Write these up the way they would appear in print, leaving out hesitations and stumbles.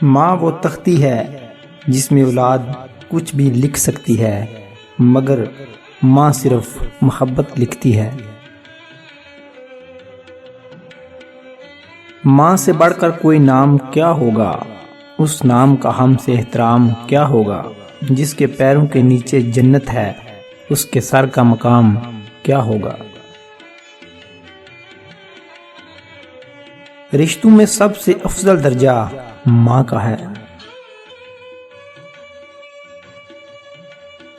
ماں وہ تختی ہے جس میں اولاد کچھ بھی لکھ سکتی ہے، مگر ماں صرف محبت لکھتی ہے۔ ماں سے بڑھ کر کوئی نام کیا ہوگا، اس نام کا ہم سے احترام کیا ہوگا۔ جس کے پیروں کے نیچے جنت ہے، اس کے سر کا مقام کیا ہوگا۔ رشتوں میں سب سے افضل درجہ ماں کا ہے۔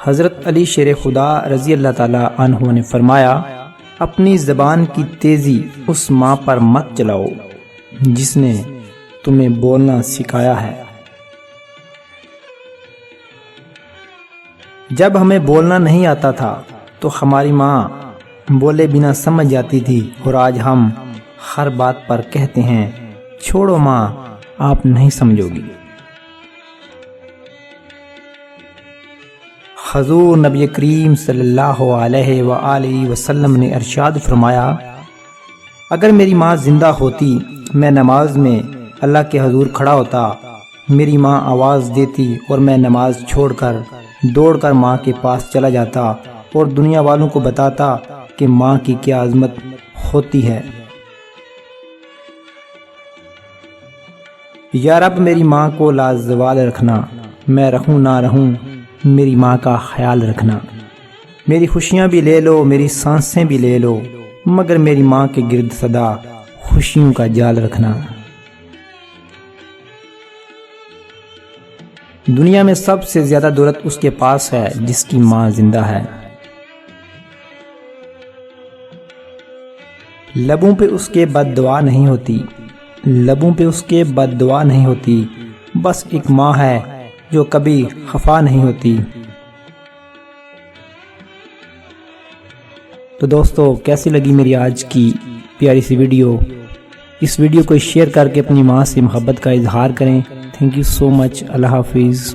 حضرت علی شیر خدا رضی اللہ تعالی عنہ نے فرمایا، اپنی زبان کی تیزی اس ماں پر مت چلاؤ جس نے تمہیں بولنا سکھایا ہے۔ جب ہمیں بولنا نہیں آتا تھا تو ہماری ماں بولے بنا سمجھ جاتی تھی، اور آج ہم ہر بات پر کہتے ہیں چھوڑو ماں آپ نہیں سمجھو گی۔ حضور نبی کریم صلی اللہ علیہ وآلہ وسلم نے ارشاد فرمایا، اگر میری ماں زندہ ہوتی میں نماز میں اللہ کے حضور کھڑا ہوتا، میری ماں آواز دیتی اور میں نماز چھوڑ کر دوڑ کر ماں کے پاس چلا جاتا اور دنیا والوں کو بتاتا کہ ماں کی کیا عظمت ہوتی ہے۔ یا رب میری ماں کو لازوال رکھنا، میں رہوں نہ رہوں میری ماں کا خیال رکھنا۔ میری خوشیاں بھی لے لو، میری سانسیں بھی لے لو، مگر میری ماں کے گرد سدا خوشیوں کا جال رکھنا۔ دنیا میں سب سے زیادہ دولت اس کے پاس ہے جس کی ماں زندہ ہے۔ لبوں پہ اس کے بد دعا نہیں ہوتی، لبوں پہ اس کے بد دعا نہیں ہوتی، بس ایک ماں ہے جو کبھی خفا نہیں ہوتی۔ تو دوستو، کیسی لگی میری آج کی پیاری سی ویڈیو؟ اس ویڈیو کو شیئر کر کے اپنی ماں سے محبت کا اظہار کریں۔ تھینک یو سو مچ۔ اللہ حافظ۔